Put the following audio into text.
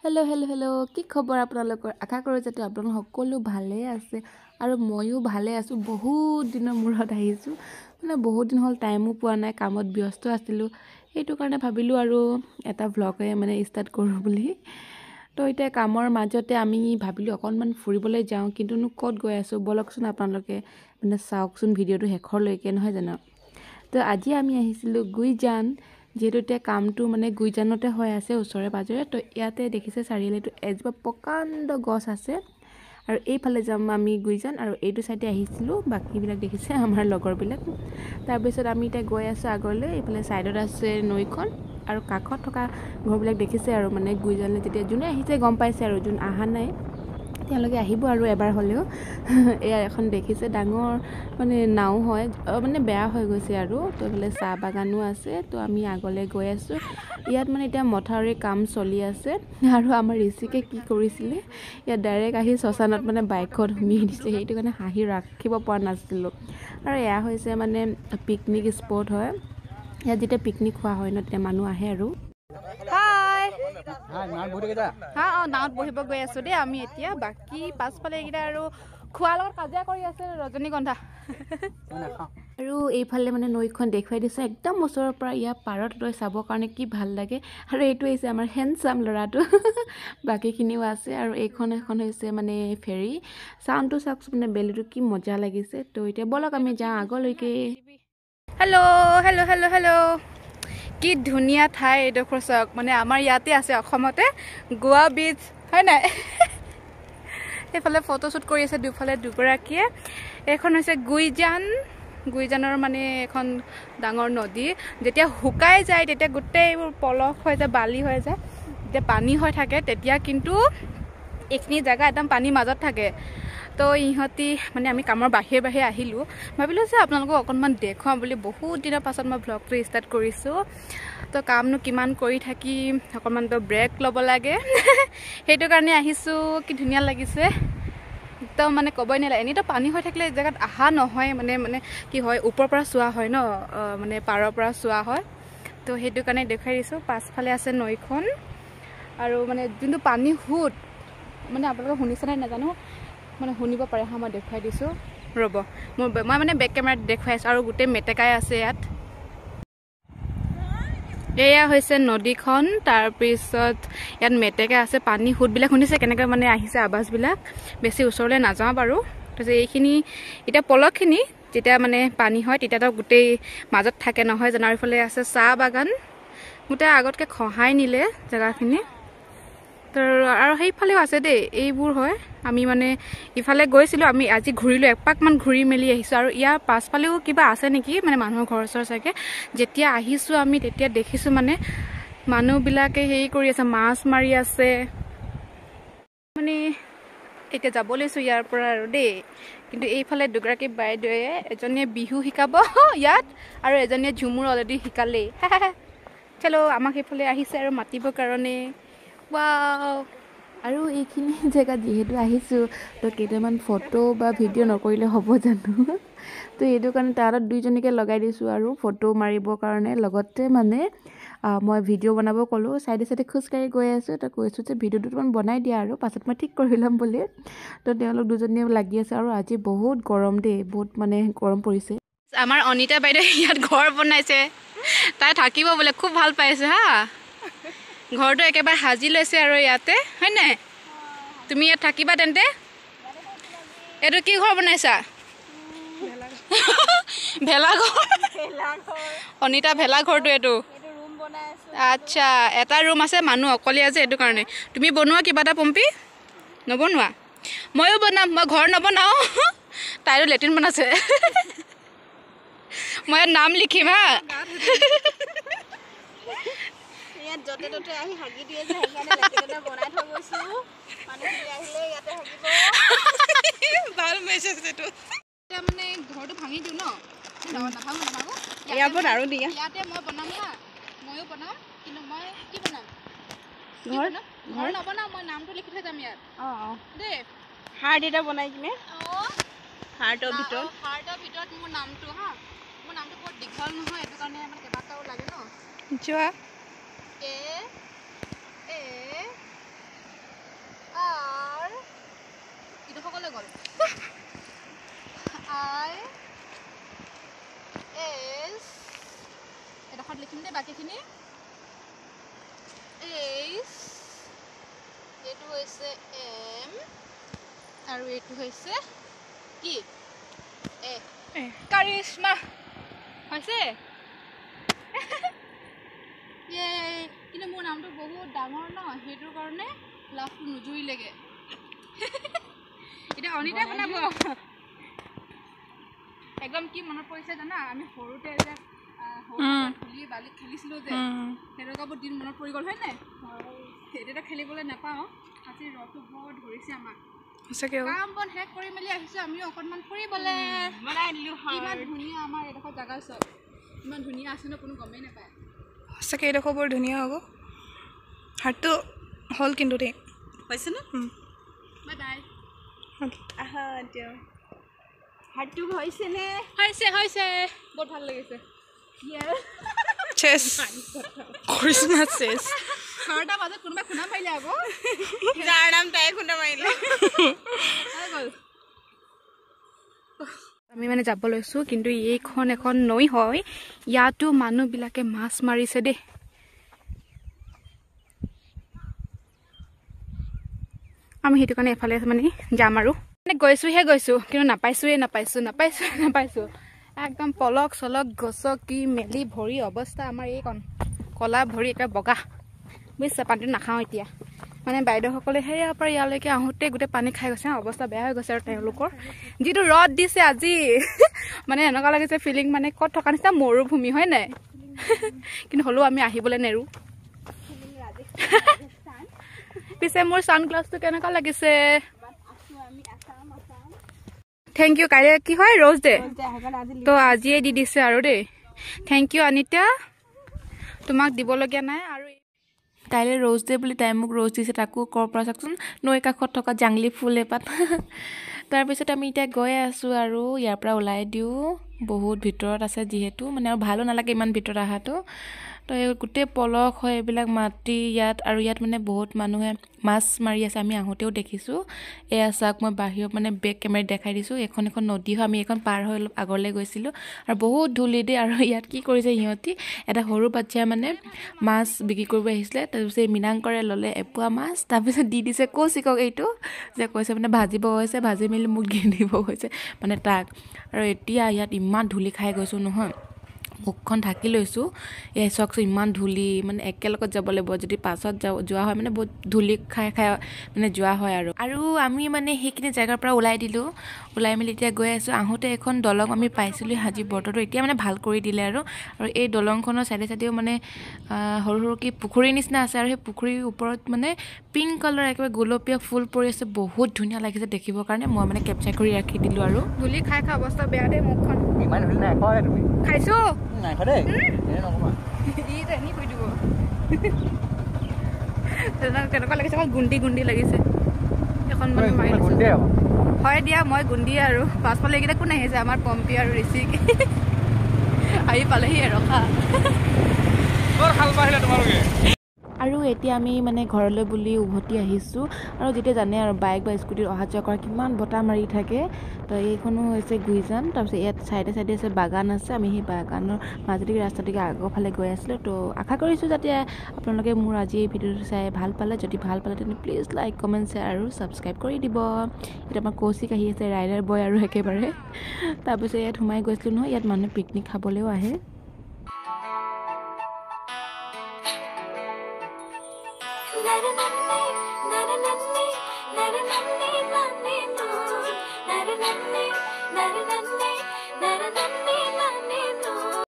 hello hello hello কি খবৰ আপোনালোকৰ আশা কৰো যে আপোনালোক সকলো ভালে আছে আৰু ময়ো ভালে আছো বহুত দিনৰ মূৰত আহিছো মানে বহুত দিন হ'ল টাইমো পোৱা নাই কামত ব্যস্ত আছিলো এইটো কাৰণে ভাবিলো আৰু এটা ভ্লগে মানে ষ্টাৰ্ট কৰো বুলি তো এতিয়া কামৰ মাজতে আমি ভাবিলো অকনমান ফুৰিবলৈ যাওঁ কিন্তু ক'ত গৈ আছো বলকচোন আপোনালোকে মানে চাওকচোন ভিডিওটো শেষৰলৈকে নহয় জানো তো আজি আমি আহিছিলো গুইজান যেহেতু কামটো মানে গুইজানতে হৈ আছে ওচৰে পাজৰে তো ইয়াতে দেখিছে চাৰিআলিটো এজোপা প্ৰকাণ্ড গছ আছে আৰু এইফালে যাম আমি গুইজান আৰু এইটো সাইডে আহিছিলো বাকিবিলাক দেখিছে আমাৰ লগৰবিলাক তাৰপিছত আমি এতিয়া গৈ আছো আগলৈ এইফালে সাইডত আছে নৈখন আৰু কাখত থকা ঘৰবিলাক দেখিছে আৰু মানে গুইজানলে যেতিয়া জুনে আহিছে গম পাইছে আৰু জুন আহা নাই তেওঁলোকে আহিব আৰু এবাৰ হলেও এয়া এখন দেখিছে ডাঙৰ মানে নাও হয় মানে বেয়া হৈ গৈছে আৰু তো এফালে চাহ বাগানো আছে তো আমি আগলৈ গৈ আছো ইয়াত মানে এতিয়া মথাউৰি কাম চলি আছে আৰু আমাৰ ঋষিকে কি কৰিছিলে ইয়াত ডাইৰেক্ট আহি শশানত মানে বাইকত হুমিয়াই দিছে সেইটো কাৰণে হাঁহি ৰাখিব পৰা নাছিলো আৰু এয়া হৈছে মানে পিকনিক স্পট হয় ইয়াত যেতিয়া পিকনিক খোৱা হয় ন তেতিয়া মানুহ আহে আৰু হাই নাৱত বহিব গৈ আছো দেই আমি এতিয়া বাকী পাছফালে এইকেইটা আৰু খোৱাৰ লগত কাজিয়া কৰি আছে ৰজনীগন্ধা আৰু এইফালে মানে নৈখন দেখুৱাই দিছে একদম ওচৰৰ পৰা ইয়াৰ পাৰত লৈ চাবৰ কাৰণে কি ভাল লাগে আৰু এইটো হৈছে আমাৰ হেণ্ডচাম ল'ৰাটো বাকীখিনিও আছে আৰু এখন হৈছে মানে ফেৰী চাউণ্ডটো চাওক মানে বেলিটো কি মজা লাগিছে তো এতিয়া বলক আমি যাওঁ আগলৈকে হেল্ল' হেল্ল' হেল্ল' হেল্ল' কি ধুনীয়া ঠাই এইডোখৰ চাওক মানে আমাৰ ইয়াতে আছে অসমতে গোৱা বীচ হয় নাই এইফালে ফটোশ্বুট কৰি আছে দুফালে দুগৰাকীয়ে এখন হৈছে গুইজানৰ মানে এখন ডাঙৰ নদী যেতিয়া শুকাই যায় তেতিয়া গোটেইবোৰ পলস হৈ যায় বালি হৈ যায় যেতিয়া পানী হৈ থাকে তেতিয়া কিন্তু এইখিনি জায়গা একদম পানীৰ মাজত থাকে তো ইহঁতি মানে আমি কামৰ বাহিৰে বাহিৰে আহিলোঁ ভাবিলোঁ যে আপোনালোকক অকণমান দেখুৱাম বুলি বহুত দিনৰ পাছত মই ভ্লগটো ষ্টাৰ্ট কৰিছোঁ তো কামনো কিমান কৰি থাকিম অকণমান তো ব্ৰেক ল'ব লাগে সেইটো কাৰণে আহিছোঁ কি ধুনীয়া লাগিছে একদম মানে ক'বই নালাগে এনেইতো পানী হৈ থাকিলে জেগাত অহা নহয় মানে কি হয় ওপৰৰ পৰা চোৱা হয় ন মানে পাৰৰ পৰা চোৱা হয় তো সেইটো কাৰণে দেখুৱাই দিছোঁ পাছফালে আছে নৈখন আৰু মানে যোনটো পানী সোঁত মানে আপোনালোকে শুনিছেনে নাজানো মানে শুনিব পাৰে হা মই দেখুৱাই দিছোঁ ৰ'ব মই মানে বেক কেমেৰাত দেখুৱাই আছোঁ আৰু গোটেই মেটেকাই আছে ইয়াত এয়া হৈছে নদীখন তাৰপিছত ইয়াত মেটেকা আছে পানী সোঁতবিলাক শুনিছে কেনেকৈ মানে আহিছে আৱাজবিলাক বেছি ওচৰলৈ নাযাওঁ বাৰু তাৰপিছত এইখিনি এতিয়া পলহখিনি যেতিয়া মানে পানী হয় তেতিয়াতো গোটেই মাজত থাকে নহয় জানো এইফালে আছে চাহ বাগান গোটেই আগতকৈ খহাই নিলে জেগাখিনি তো আৰু সেইফালেও আছে দেই এইবোৰ হয় আমি মানে ইফালে গৈছিলোঁ আমি আজি ঘূৰিলোঁ এপাকমান ঘূৰি মেলি আহিছোঁ আৰু ইয়াৰ পাছফালেও কিবা আছে নেকি মানে মানুহৰ ঘৰ ওচৰ চাগে যেতিয়া আহিছোঁ আমি তেতিয়া দেখিছোঁ মানে মানুহবিলাকে হেৰি কৰি আছে মাছ মাৰি আছে মানে এতিয়া যাব লৈছোঁ ইয়াৰ পৰা আৰু দেই কিন্তু এইফালে দুগৰাকী বাইদেৱে এজনীয়ে বিহু শিকাব ইয়াত আৰু এজনীয়ে ঝুমুৰ অলৰেডি শিকালেই চলো আমাক সেইফালে আহিছে আৰু মাতিবৰ কাৰণে ৱাও আৰু এইখিনি জেগাত যিহেতু আহিছোঁ তো কেইটামান ফটো বা ভিডিঅ' নকৰিলে হ'ব জানো তো এইটো কাৰণে তাত দুইজনীকে লগাই দিছোঁ আৰু ফটো মাৰিবৰ কাৰণে লগতে মানে মই ভিডিঅ' বনাব ক'লোঁ চাইডে চাইডে খোজকাঢ়ি গৈ আছোঁ তো কৈছোঁ যে ভিডিঅ'টো তোমাৰ বনাই দিয়া আৰু পাছত মই ঠিক কৰি ল'ম বুলি তো তেওঁলোক দুজনীয়ে লাগি আছে আৰু আজি বহুত গৰম দেই বহুত মানে গৰম পৰিছে আমাৰ অনিতা বাইদেৱে ইয়াত ঘৰ বনাইছে তাই থাকিব বোলে খুব ভাল পাইছে হা ঘৰটো একেবাৰে সাজি লৈছে আৰু ইয়াতে হয় নাই তুমি ইয়াত থাকিবা তেন্তে এইটো কি ঘৰ বনাইছা ভেলাঘৰ অনিতা ভেলাঘৰটো এইটো আচ্ছা এটা ৰুম আছে মানুহ অকলে আছে এইটো কাৰণে তুমি বনোৱা কিবা এটা পম্পী নবনোৱা ময়ো বনাম মই ঘৰ নবনাওঁ তাইৰো লেট্ৰিন বনাইছে মই ইয়াত নাম লিখিম হা যতে ততে আহি হাগি দিয়ে যে সেইকাৰণে লেট্ৰিন বনাই থৈ গৈছোঁ মানুহখিনি আহিলে ইয়াতে হাগিব ভাল মেছেজ এইটো এতিয়া মানে ঘৰটো ভাঙি দিওঁ ন নাভাঙো ইয়াৰ ওপৰত আৰু দিয়া ইয়াতে মই বনাম হা ময়ো বনাম কিন্তু মই কি বনাম ঘৰ নবনাওঁ মই নামটো লিখি থৈ যাম ইয়াত দেই হাৰ্ট এটা বনাই কিনে হাৰ্টৰ ভিতৰত মোৰ নামটো হা মোৰ নামটো বৰ দীঘল নহয় এইটো কাৰণে মানে কেইবাটাও লাগে ন যোৱা A বাকীখিনি এইচ এইটো হৈছে এম আৰু এইটো হৈছে কি এ কাৰিশ্মা হৈছে কিন্তু মোৰ নামটো বহুত ডাঙৰ ন সেইটোৰ কাৰণে লাভটো নুজুৰিলেগে এতিয়া অনিতা শুনাব একদম কি মনত পৰিছে জানা আমি সৰুতে যে ধূলি বালিত খেলিছিলোঁ যে সেইটো বহুত দিন মনত পৰি গ'ল হয় নাই এতিয়া খেলিবলৈ নাপাওঁ আজি ৰ'দটো বৰ ধৰিছে আমাক কাম বন শেষ কৰি মেলি আহিছোঁ আমিও অকণমান ফুৰিবলৈ ইমান ধুনীয়া আমাৰ এডোখৰ জেগা চব ইমান ধুনীয়া আছে ন কোনো গমেই নাপায় সঁচাকৈ এডোখৰ বৰ ধুনীয়া হ'ব হাতটো হ'ল কিন্তু দেই হৈছে ন বাই বাই আহা দিয়ক হাতটো হৈছেনে হৈছে বহুত ভাল লাগিছে চেছ ক্ৰিছমাছ চেছ 6টা বজাত কোনোবাই খুন্দা মাৰিলে আকৌ যাৰ নাম তাই খুন্দা মাৰিলে আমি মানে যাব লৈছোঁ কিন্তু এইখন এখন নৈ হয় ইয়াতো মানুহবিলাকে মাছ মাৰিছে দেই আমি সেইটো কাৰণে এফালে মানে যাম আৰু মানে গৈছোঁ কিন্তু নাপাইছোঁ একদম পলক চলক গছকি মেলি ভৰি অৱস্থা আমাৰ এইকণ কলা ভৰি একে বগা বুজিছা পানীটো নাখাওঁ এতিয়া মানে বাইদেউসকলে সেয়াৰ পৰা ইয়ালৈকে আহোঁতে গোটেই পানী খাই গৈছে অৱস্থা বেয়া হৈ গৈছে আৰু তেওঁলোকৰ যিটো ৰ'দ দিছে আজি মানে এনেকুৱা লাগিছে ফিলিং মানে ক'ত থকা নিচিনা মৰুভূমি হয় নাই কিন্তু হ'লেও আমি আহিবলৈ নেৰোঁ পিছে মোৰ ছানগ্লাছটো কেনেকুৱা লাগিছে থেংক ইউ কাইলৈ কি হয় ৰ'জ ডে তো আজিয়ে দি দিছে আৰু দেই থেংক ইউ অনিতা তোমাক দিবলগীয়া নাই আৰু কাইলৈ ৰ'জ ডে বুলি তাই মোক ৰ'জ দিছে তাকো ক'ৰ পৰা চাওকচোন নৈ কাষত থকা জাংলী ফুল এপাত তাৰপিছত আমি এতিয়া গৈ আছোঁ আৰু ইয়াৰ পৰা ওলাই দিওঁ বহুত ভিতৰত আছে যিহেতু মানে আৰু ভালো নালাগে ইমান ভিতৰত অহাটো তো গোটেই পলস হয় এইবিলাক মাটি ইয়াত আৰু ইয়াত মানে বহুত মানুহে মাছ মাৰি আছে আমি আহোঁতেও দেখিছোঁ এয়া চাওক মই বাহিৰত মানে বেক কেমেৰাত দেখাই দিছোঁ এখন নদী হয় আমি এখন পাৰ হৈ অলপ আগলৈ গৈছিলোঁ আৰু বহুত ধূলি দিয়ে আৰু ইয়াত কি কৰিছে সিহঁতি এটা সৰু বাচ্ছাই মানে মাছ বিক্ৰী কৰিব আহিছিলে তাৰপিছত মীনাংকৰে ল'লে এপোৱা মাছ তাৰপিছত দি দিছে কৌশিকক এইটো যে কৈছে মানে ভাজিব হৈছে ভাজি মেলি মোক দি দিব হৈছে মানে তাক আৰু এতিয়া ইয়াত ইমান ধূলি খাই গৈছোঁ নহয় মুখখন ঢাকি লৈছোঁ এই চাওকচোন ইমান ধূলি মানে একেলগত যাব লাগিব যদি পাছত যোৱা হয় মানে বহুত ধূলি খাই মানে যোৱা হয় আৰু আমি মানে সেইখিনি জেগাৰ পৰা ওলাই দিলোঁ ওলাই মেলি এতিয়া গৈ আছোঁ আহোঁতে এখন দলং আমি পাইছিলোঁ আজি বতৰটো এতিয়া মানে ভাল কৰি দিলে আৰু এই দলংখনৰ চাইডে চাইডেও মানে সৰু সৰুকৈ পুখুৰীৰ নিচিনা আছে আৰু সেই পুখুৰীৰ ওপৰত মানে পিংক কালাৰ একেবাৰে গোলপীয়া ফুল পৰি আছে বহুত ধুনীয়া লাগিছে দেখিবৰ কাৰণে মই মানে কেপচাৰ কৰি ৰাখি দিলোঁ আৰু ধূলি খাই অৱস্থা বেয়া দেই মুখখন ইমান ধূলি নাই খোৱা তুমি খাইছোঁ নাই খোৱা দেই নক'বা এনি কৈ দিব কেনেকুৱা লাগিছে অকল গুন্দি লাগিছে এখন মানে মাৰি হয় দিয়া মই গুন্দি আৰু পাছফালে এইকেইটা কোন আহিছে আমাৰ পম্পী আৰু ঋষিক আহি পালেহি ৰখা আৰু এতিয়া আমি মানে ঘৰলৈ বুলি উভতি আহিছোঁ আৰু যেতিয়া জানে আৰু বাইক বা স্কুটিত অহা যোৱা কৰা কিমান বতাহ মাৰি থাকে তো এইখনো হৈছে গুইজান তাৰপিছত ইয়াত চাইডে চাইডে আছে বাগান আছে আমি সেই বাগানৰ মাজেদি ৰাস্তাটিকে আগৰফালে গৈ আছিলোঁ তো আশা কৰিছোঁ যাতে আপোনালোকে মোৰ আজি এই ভিডিঅ'টো চাই ভাল পালে যদি ভাল পালে তেন্তে প্লিজ লাইক কমেণ্ট শ্বেয়াৰ আৰু ছাবস্ক্ৰাইব কৰি দিব এতিয়া আমাৰ কৌশিক আহি আছে ৰাইডাৰ বয় আৰু একেবাৰে তাৰপিছত ইয়াত সোমাই গৈছিলোঁ নহয় ইয়াত মানুহে পিকনিক খাবলৈও আহে Na na na na na na na na na na na